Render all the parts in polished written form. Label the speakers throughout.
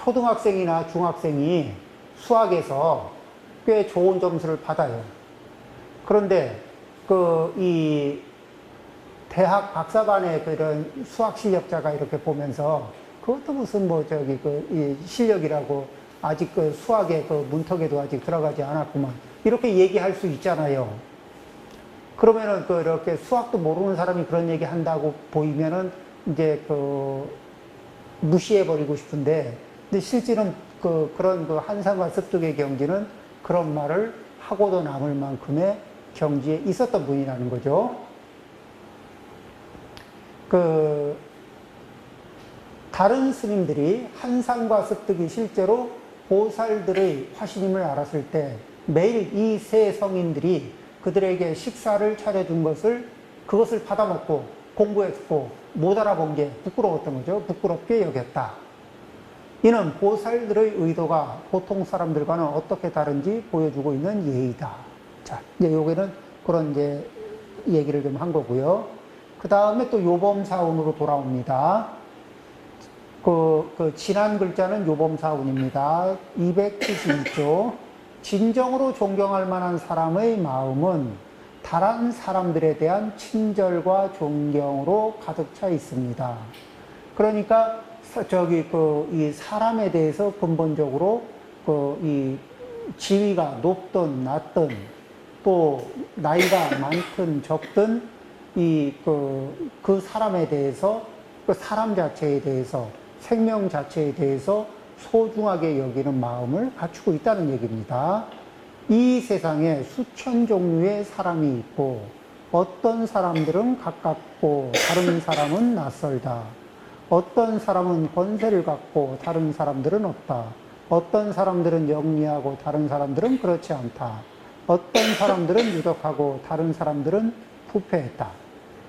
Speaker 1: 초등학생이나 중학생이 수학에서 꽤 좋은 점수를 받아요. 그런데 이 대학 박사반의 그런 수학 실력자가 이렇게 보면서 그것도 무슨 이 실력이라고 아직 그 수학의 그 문턱에도 아직 들어가지 않았구만. 이렇게 얘기할 수 있잖아요. 그러면은 이렇게 수학도 모르는 사람이 그런 얘기 한다고 보이면은 이제 무시해버리고 싶은데, 근데 실제는 그런 한산과 습득의 경지는 그런 말을 하고도 남을 만큼의 경지에 있었던 분이라는 거죠. 다른 스님들이 한산과 습득이 실제로 보살들의 화신임을 알았을 때 매일 이 세 성인들이 그들에게 식사를 차려준 그것을 받아먹고 공부했고 못 알아본 게 부끄러웠던 거죠. 부끄럽게 여겼다. 이는 보살들의 의도가 보통 사람들과는 어떻게 다른지 보여주고 있는 예의다. 자, 이제 여기는 그런 이제 얘기를 좀 한 거고요. 그 다음에 또 요범사운으로 돌아옵니다. 지난 글자는 요범사운입니다. 272조. 진정으로 존경할 만한 사람의 마음은 다른 사람들에 대한 친절과 존경으로 가득 차 있습니다. 그러니까 이 사람에 대해서 근본적으로 이 지위가 높든 낮든 또 나이가 많든 적든 그 사람에 대해서 그 사람 자체에 대해서 생명 자체에 대해서 소중하게 여기는 마음을 갖추고 있다는 얘기입니다. 이 세상에 수천 종류의 사람이 있고 어떤 사람들은 가깝고 다른 사람은 낯설다. 어떤 사람은 권세를 갖고 다른 사람들은 없다. 어떤 사람들은 영리하고 다른 사람들은 그렇지 않다. 어떤 사람들은 유덕하고 다른 사람들은 부패했다.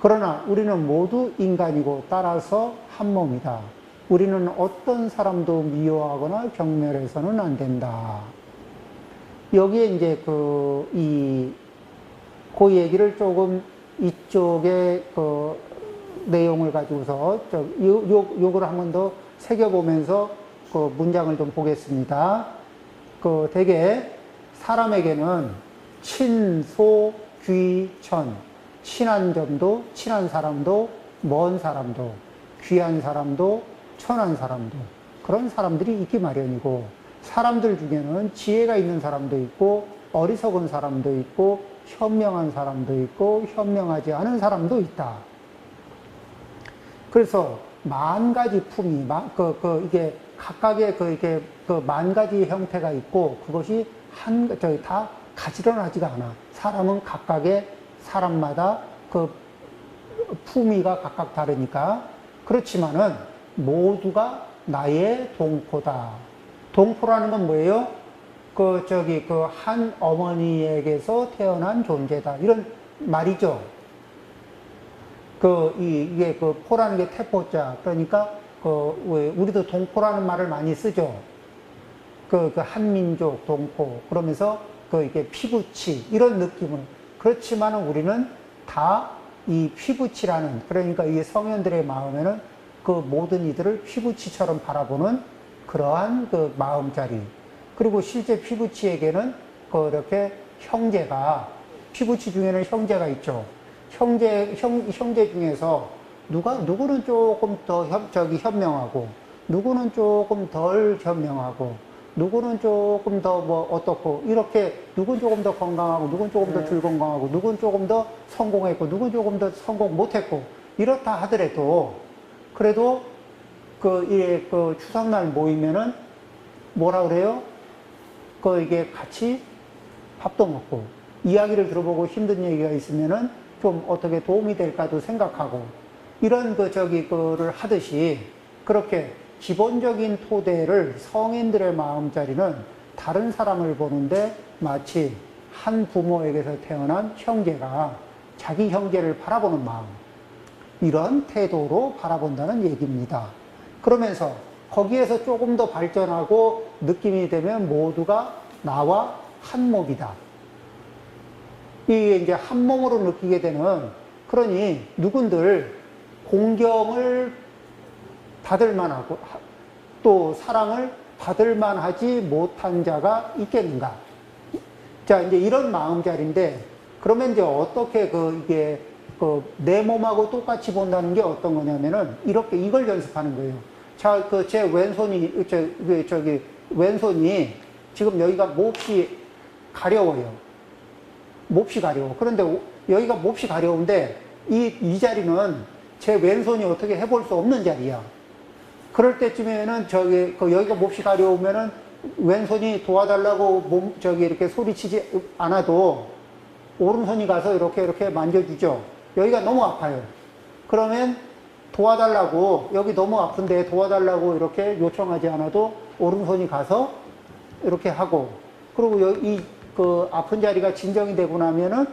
Speaker 1: 그러나 우리는 모두 인간이고 따라서 한 몸이다. 우리는 어떤 사람도 미워하거나 경멸해서는 안 된다. 여기에 이제 그 얘기를 조금 이쪽에 내용을 가지고서 요걸 한 번 더 새겨보면서 그 문장을 좀 보겠습니다. 대개 사람에게는 친, 소, 귀, 천, 친한 점도, 친한 사람도, 먼 사람도, 귀한 사람도, 천한 사람도, 그런 사람들이 있기 마련이고, 사람들 중에는 지혜가 있는 사람도 있고, 어리석은 사람도 있고, 현명한 사람도 있고, 현명하지 않은 사람도 있다. 그래서 만 가지 품이, 이게 각각의 만 가지 형태가 있고, 그것이 다 가지런하지가 않아. 사람은 각각의 사람마다 품위가 각각 다르니까. 그렇지만은 모두가 나의 동포다. 동포라는 건 뭐예요? 한 어머니에게서 태어난 존재다. 이런 말이죠. 이게 포라는 게 태포자. 그러니까, 우리도 동포라는 말을 많이 쓰죠. 한민족, 동포. 그러면서, 이게 피부치. 이런 느낌을. 그렇지만 우리는 다 이 피부치라는, 그러니까 이 성현들의 마음에는 모든 이들을 피부치처럼 바라보는 그러한 마음자리. 그리고 실제 피부치에게는 이렇게 형제가, 피부치 중에는 형제가 있죠. 형제 중에서 누구는 조금 더 현명하고, 누구는 조금 덜 현명하고, 누구는 조금 더 어떻고, 이렇게, 누구는 조금 더 건강하고, 누구는 조금 더 덜 건강하고, 누구는 조금 더 성공했고, 누구는 조금 더 성공 못했고, 이렇다 하더라도, 그래도 추석날 모이면은 뭐라 그래요? 이게 같이 밥도 먹고, 이야기를 들어보고 힘든 얘기가 있으면은 좀 어떻게 도움이 될까도 생각하고, 이런 거를 하듯이, 그렇게 기본적인 토대를 성인들의 마음자리는 다른 사람을 보는데 마치 한 부모에게서 태어난 형제가 자기 형제를 바라보는 마음, 이런 태도로 바라본다는 얘기입니다. 그러면서 거기에서 조금 더 발전하고 느낌이 되면 모두가 나와 한 몸이다. 이게 이제 한 몸으로 느끼게 되는, 그러니 누군들 공경을 받을 만하고 또 사랑을 받을만 하지 못한 자가 있겠는가? 자, 이제 이런 마음자리인데, 그러면 이제 어떻게 이게, 내 몸하고 똑같이 본다는 게 어떤 거냐면은, 이렇게 이걸 연습하는 거예요. 자, 제 왼손이, 왼손이 지금 여기가 몹시 가려워요. 몹시 가려워. 그런데 여기가 몹시 가려운데, 이 자리는 제 왼손이 어떻게 해볼 수 없는 자리야. 그럴 때쯤에는 여기가 몹시 가려우면은 왼손이 도와달라고 이렇게 소리치지 않아도 오른손이 가서 이렇게 만져주죠. 여기가 너무 아파요. 그러면 도와달라고, 여기 너무 아픈데 도와달라고 이렇게 요청하지 않아도 오른손이 가서 이렇게 하고, 그리고 아픈 자리가 진정이 되고 나면은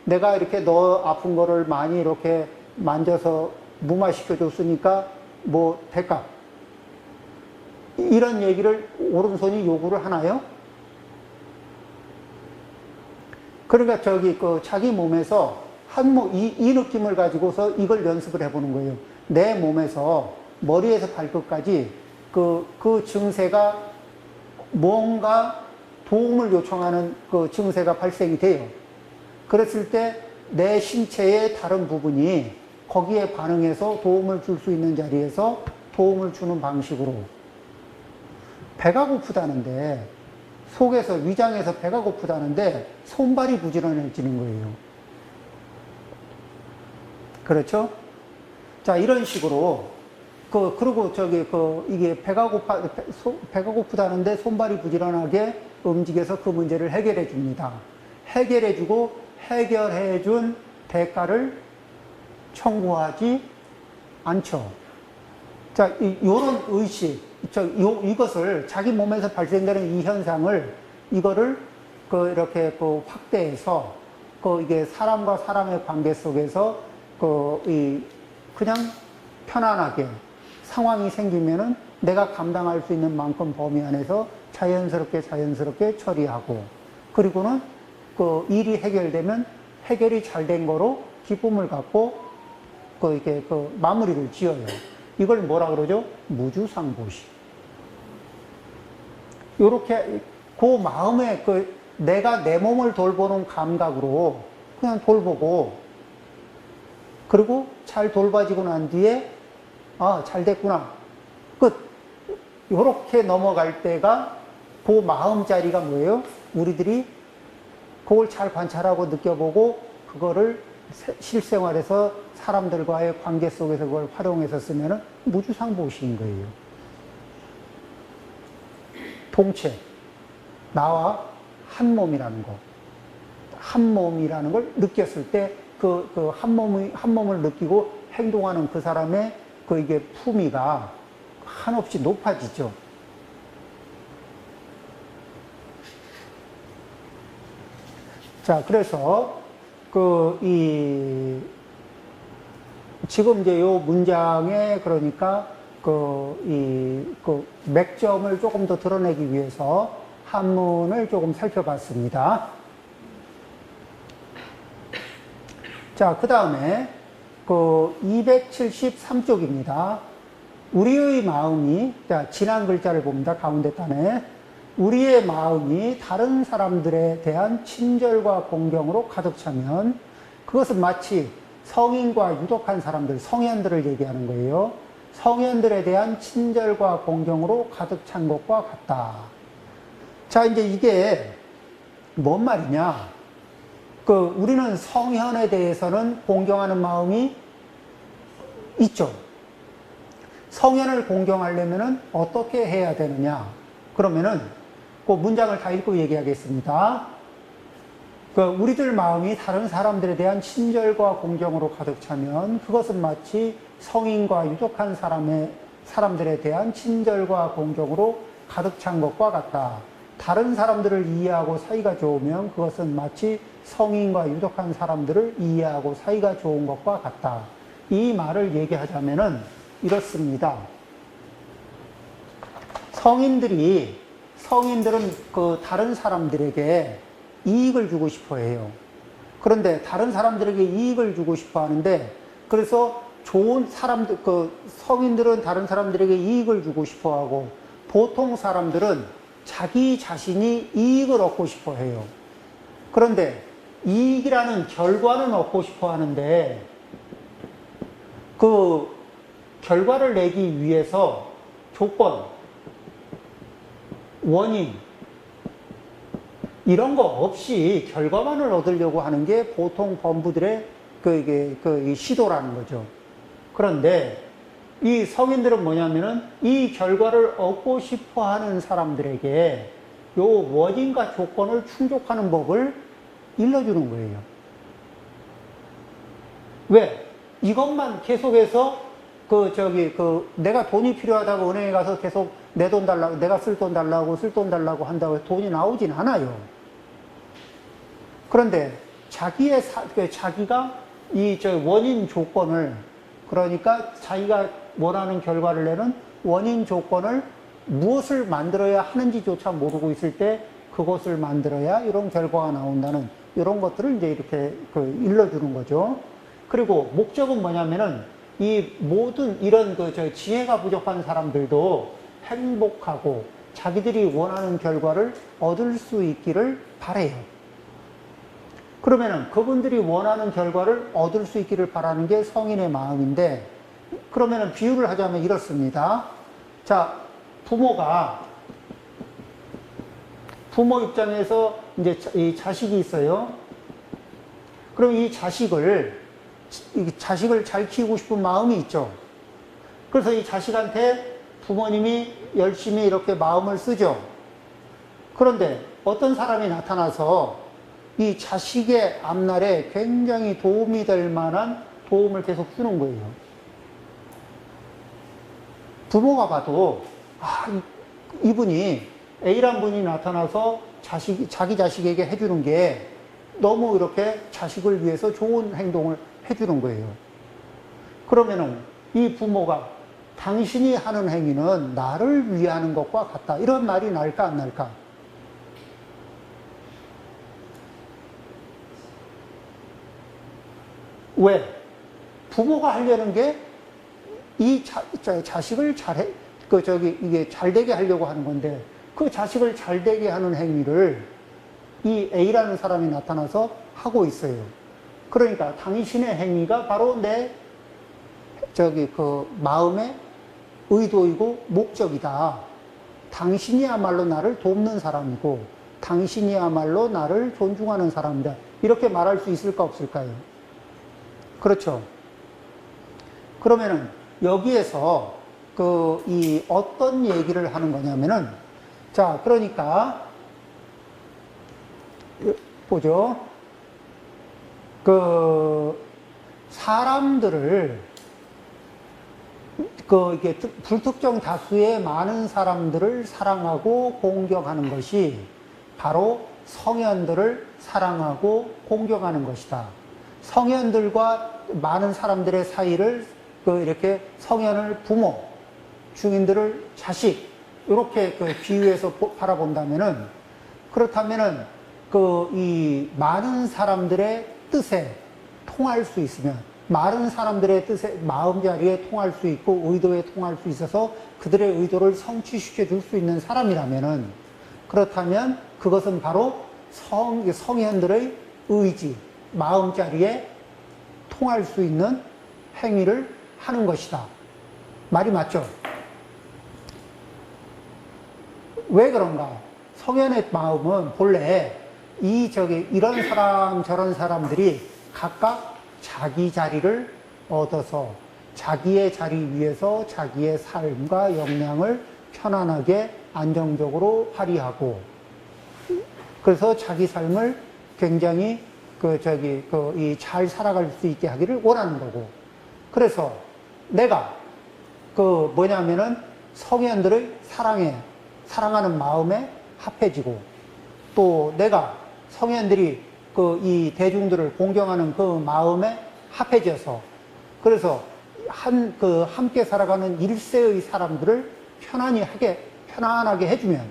Speaker 1: 내가 이렇게 너 아픈 거를 많이 이렇게 만져서 무마시켜 줬으니까 뭐 될까? 이런 얘기를 오른손이 요구를 하나요? 그러니까 자기 몸에서 이 느낌을 가지고서 이걸 연습을 해보는 거예요. 내 몸에서 머리에서 발끝까지 그 증세가 뭔가 도움을 요청하는 그 증세가 발생이 돼요. 그랬을 때 내 신체의 다른 부분이 거기에 반응해서 도움을 줄 수 있는 자리에서 도움을 주는 방식으로, 배가 고프다는데, 속에서, 위장에서 배가 고프다는데 손발이 부지런해지는 거예요. 그렇죠? 자, 이런 식으로, 그리고 이게 배가 고프다는데 손발이 부지런하게 움직여서 그 문제를 해결해 줍니다. 해결해주고, 해결해준 대가를 청구하지 않죠. 자, 요런 의식, 이것을 자기 몸에서 발생되는 이 현상을, 이거를 이렇게 확대해서 이게 사람과 사람의 관계 속에서 그냥 편안하게 상황이 생기면은 내가 감당할 수 있는 만큼 범위 안에서 자연스럽게 처리하고, 그리고는 일이 해결되면 해결이 잘 된 거로 기쁨을 갖고 이렇게 마무리를 지어요. 이걸 뭐라 그러죠? 무주상보시. 요렇게 마음에 내가 내 몸을 돌보는 감각으로 그냥 돌보고, 그리고 잘 돌봐지고 난 뒤에 잘 됐구나, 끝. 요렇게 넘어갈 때가 그 마음자리가 뭐예요? 우리들이 그걸 잘 관찰하고 느껴보고 그거를 실생활에서 사람들과의 관계 속에서 그걸 활용해서 쓰면은 무주상보시인 거예요. 동체, 나와 한 몸이라는 거, 한 몸이라는 걸 느꼈을 때 한 몸을 느끼고 행동하는 그 사람의 이게 품위가 한없이 높아지죠. 자, 그래서 지금 이제 요 문장에, 그러니까 맥점을 조금 더 드러내기 위해서 한문을 조금 살펴봤습니다. 자, 그 다음에 273쪽입니다. 우리의 마음이, 자, 지난 글자를 봅니다. 가운데 단에. 우리의 마음이 다른 사람들에 대한 친절과 공경으로 가득 차면 그것은 마치 성인과 유독한 사람들, 성현들을 얘기하는 거예요. 성현들에 대한 친절과 공경으로 가득 찬 것과 같다. 자, 이제 이게 뭔 말이냐? 우리는 성현에 대해서는 공경하는 마음이 있죠. 성현을 공경하려면은 어떻게 해야 되느냐? 그러면은 그 문장을 다 읽고 얘기하겠습니다. 우리들 마음이 다른 사람들에 대한 친절과 공경으로 가득 차면 그것은 마치 성인과 유독한 사람들에 대한 친절과 공경으로 가득 찬 것과 같다. 다른 사람들을 이해하고 사이가 좋으면 그것은 마치 성인과 유독한 사람들을 이해하고 사이가 좋은 것과 같다. 이 말을 얘기하자면은 이렇습니다. 성인들은 다른 사람들에게 이익을 주고 싶어 해요. 그런데 다른 사람들에게 이익을 주고 싶어 하는데, 그래서 좋은 사람들, 성인들은 다른 사람들에게 이익을 주고 싶어 하고, 보통 사람들은 자기 자신이 이익을 얻고 싶어 해요. 그런데 이익이라는 결과는 얻고 싶어 하는데 그 결과를 내기 위해서 조건, 원인, 이런 거 없이 결과만을 얻으려고 하는 게 보통 범부들의 이 시도라는 거죠. 그런데 이 성인들은 뭐냐면은 이 결과를 얻고 싶어 하는 사람들에게 요 원인과 조건을 충족하는 법을 일러주는 거예요. 왜? 이것만 계속해서 내가 돈이 필요하다고 은행에 가서 계속 내 돈 달라고, 내가 쓸 돈 달라고 한다고 해서 돈이 나오진 않아요. 그런데 자기가 원인 조건을, 그러니까 자기가 원하는 결과를 내는 원인 조건을 무엇을 만들어야 하는지조차 모르고 있을 때 그것을 만들어야 이런 결과가 나온다는 이런 것들을 이제 이렇게 일러주는 거죠. 그리고 목적은 뭐냐면은 이 모든 이런 지혜가 부족한 사람들도 행복하고 자기들이 원하는 결과를 얻을 수 있기를 바래요. 그러면은 그분들이 원하는 결과를 얻을 수 있기를 바라는 게 성인의 마음인데, 그러면은 비유를 하자면 이렇습니다. 자, 부모 입장에서 이제 이 자식이 있어요. 그럼 이 자식을 잘 키우고 싶은 마음이 있죠. 그래서 이 자식한테 부모님이 열심히 이렇게 마음을 쓰죠. 그런데 어떤 사람이 나타나서 이 자식의 앞날에 굉장히 도움이 될 만한 도움을 계속 주는 거예요. 부모가 봐도, 이분이, A란 분이 나타나서 자기 자식에게 해주는 게 너무 이렇게 자식을 위해서 좋은 행동을 해주는 거예요. 그러면은 이 부모가 당신이 하는 행위는 나를 위하는 것과 같다, 이런 말이 날까 안 날까? 왜? 부모가 하려는 게 이 자식을 이게 잘 되게 하려고 하는 건데, 그 자식을 잘 되게 하는 행위를 이 A라는 사람이 나타나서 하고 있어요. 그러니까 당신의 행위가 바로 내 마음의 의도이고 목적이다. 당신이야말로 나를 돕는 사람이고 당신이야말로 나를 존중하는 사람이다. 이렇게 말할 수 있을까 없을까요? 그렇죠. 그러면은 여기에서 이 어떤 얘기를 하는 거냐면은, 자, 그러니까 보죠. 사람들을 이게 불특정 다수의 많은 사람들을 사랑하고 공경하는 것이 바로 성현들을 사랑하고 공경하는 것이다. 성현들과 많은 사람들의 사이를 이렇게 성현을 부모, 중인들을 자식, 이렇게 비유해서 바라본다면은, 그렇다면은 이 많은 사람들의 뜻에 통할 수 있으면, 많은 사람들의 뜻에, 마음자리에 통할 수 있고 의도에 통할 수 있어서 그들의 의도를 성취시켜 줄 수 있는 사람이라면은, 그렇다면 그것은 바로 성현들의 의지, 마음자리에 통할 수 있는 행위를 하는 것이다. 말이 맞죠? 왜 그런가? 성현의 마음은 본래 이런 사람 저런 사람들이 각각 자기 자리를 얻어서 자기의 자리 위에서 자기의 삶과 역량을 편안하게 안정적으로 발휘하고, 그래서 자기 삶을 굉장히 잘 살아갈 수 있게 하기를 원하는 거고, 그래서 내가 뭐냐면은 성현들의 사랑하는 마음에 합해지고, 또 내가 성현들이 이 대중들을 공경하는 그 마음에 합해져서, 그래서 함께 살아가는 일세의 사람들을 편안하게 해주면,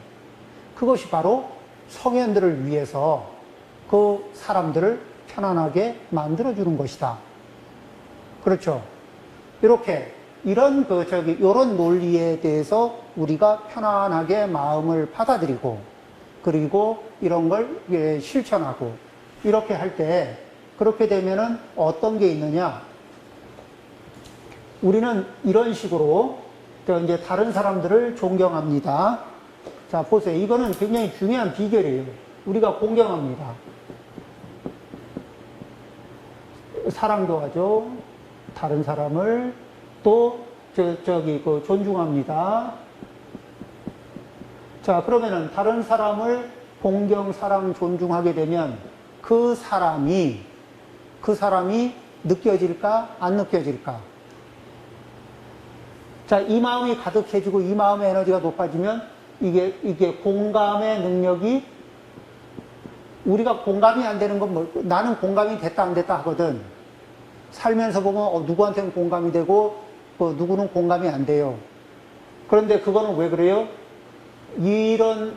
Speaker 1: 그것이 바로 성현들을 위해서 그 사람들을 편안하게 만들어주는 것이다. 그렇죠. 이런 논리에 대해서 우리가 편안하게 마음을 받아들이고 그리고 이런 걸 실천하고 이렇게 할 때 그렇게 되면은 어떤 게 있느냐? 우리는 이런 식으로 이제 다른 사람들을 존경합니다. 자, 보세요. 이거는 굉장히 중요한 비결이에요. 우리가 공경합니다. 사랑도 하죠. 다른 사람을 또 존중합니다. 자, 그러면은 다른 사람을 공경, 사랑, 존중하게 되면 그 사람이 느껴질까? 안 느껴질까? 자, 이 마음이 가득해지고 이 마음의 에너지가 높아지면 이게 공감의 능력이 우리가 공감이 안 되는 건 뭐, 나는 공감이 됐다 안 됐다 하거든. 살면서 보면 누구한테는 공감이 되고 누구는 공감이 안 돼요. 그런데 그거는 왜 그래요? 이런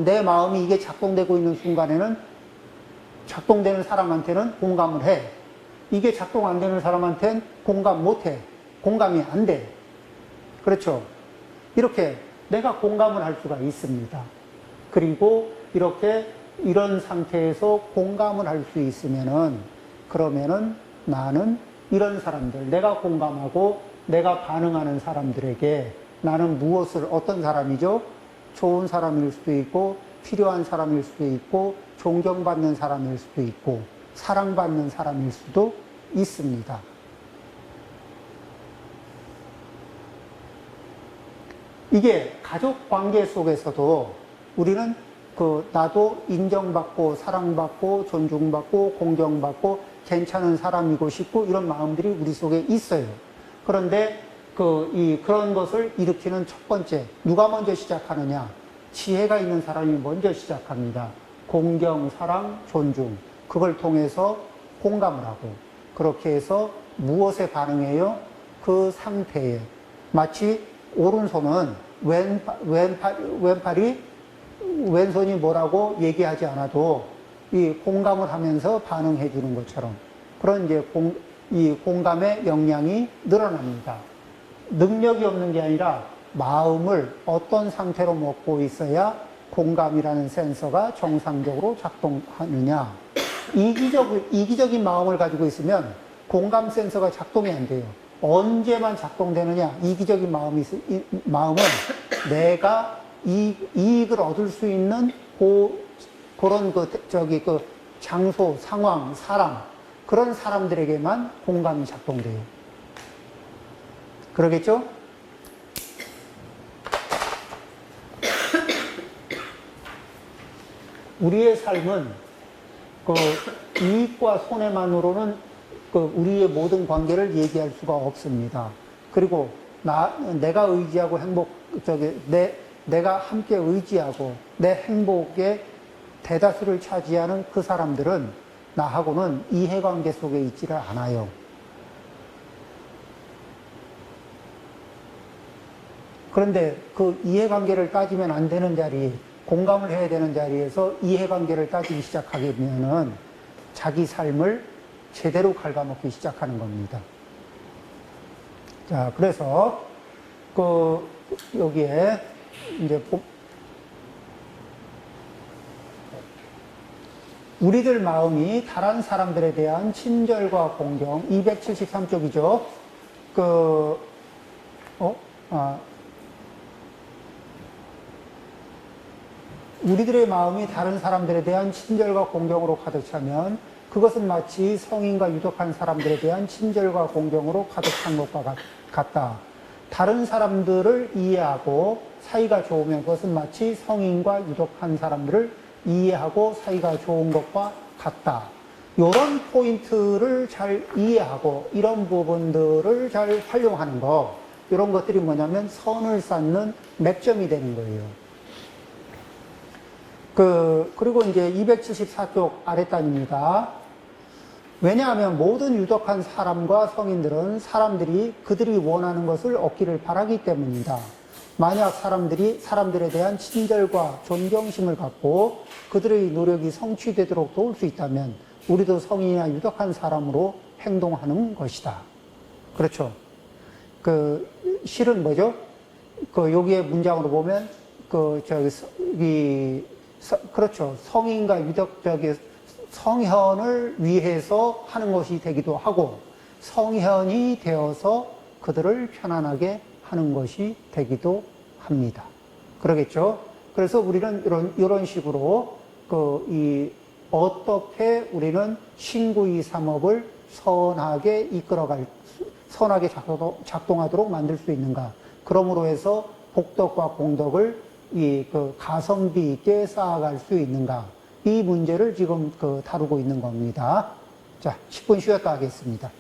Speaker 1: 내 마음이 이게 작동되고 있는 순간에는 작동되는 사람한테는 공감을 해. 이게 작동 안 되는 사람한테는 공감 못 해. 공감이 안 돼. 그렇죠? 이렇게 내가 공감을 할 수가 있습니다. 그리고 이런 상태에서 공감을 할 수 있으면은 그러면은 나는 이런 사람들, 내가 공감하고 내가 반응하는 사람들에게 나는 어떤 사람이죠? 좋은 사람일 수도 있고 필요한 사람일 수도 있고 존경받는 사람일 수도 있고 사랑받는 사람일 수도 있습니다. 이게 가족 관계 속에서도 우리는 나도 인정받고 사랑받고 존중받고 공경받고 괜찮은 사람이고 싶고 이런 마음들이 우리 속에 있어요. 그런데 그런 것을 일으키는 첫 번째, 누가 먼저 시작하느냐? 지혜가 있는 사람이 먼저 시작합니다. 공경, 사랑, 존중. 그걸 통해서 공감을 하고 그렇게 해서 무엇에 반응해요? 그 상태에 마치 오른손은 왼손이 뭐라고 얘기하지 않아도 이 공감을 하면서 반응해 주는 것처럼 그런 이 공감의 역량이 늘어납니다. 능력이 없는 게 아니라 마음을 어떤 상태로 먹고 있어야 공감이라는 센서가 정상적으로 작동하느냐. 이기적인 마음을 가지고 있으면 공감 센서가 작동이 안 돼요. 언제만 작동되느냐? 이기적인 마음은 내가 이익을 얻을 수 있는 그런 장소, 상황, 사람, 그런 사람들에게만 공감이 작동돼요. 그러겠죠? 우리의 삶은 이익과 손해만으로는 우리의 모든 관계를 얘기할 수가 없습니다. 그리고 내가 의지하고 내가 함께 의지하고 내 행복의 대다수를 차지하는 그 사람들은 나하고는 이해관계 속에 있지를 않아요. 그런데 그 이해관계를 따지면 안 되는 자리, 공감을 해야 되는 자리에서 이해관계를 따지기 시작하게 되면은 자기 삶을 제대로 갉아먹기 시작하는 겁니다. 자, 그래서 여기에 이제 우리들 마음이 다른 사람들에 대한 친절과 공경 273쪽이죠. 우리들의 마음이 다른 사람들에 대한 친절과 공경으로 가득 차면 그것은 마치 성인과 유독한 사람들에 대한 친절과 공경으로 가득 찬 것과 같다. 다른 사람들을 이해하고 사이가 좋으면 그것은 마치 성인과 유독한 사람들을 이해하고 사이가 좋은 것과 같다. 이런 포인트를 잘 이해하고 이런 부분들을 잘 활용하는 거, 이런 것들이 뭐냐면 선을 쌓는 맥점이 되는 거예요. 그리고 이제 274쪽 아랫단입니다. 왜냐하면 모든 유독한 사람과 성인들은 사람들이 그들이 원하는 것을 얻기를 바라기 때문이다. 만약 사람들에 대한 친절과 존경심을 갖고 그들의 노력이 성취되도록 도울 수 있다면 우리도 성인이나 유독한 사람으로 행동하는 것이다. 그렇죠. 실은 뭐죠? 그 여기에 문장으로 보면 그렇죠. 성인과 유덕적인 성현을 위해서 하는 것이 되기도 하고 성현이 되어서 그들을 편안하게 하는 것이 되기도 합니다. 그러겠죠. 그래서 우리는 이런 식으로 어떻게 우리는 신구이 삼업을 선하게 선하게 작동하도록 만들 수 있는가. 그러므로 해서 복덕과 공덕을 가성비 있게 쌓아갈 수 있는가. 이 문제를 지금 다루고 있는 겁니다. 자, 10분 쉬었다 하겠습니다.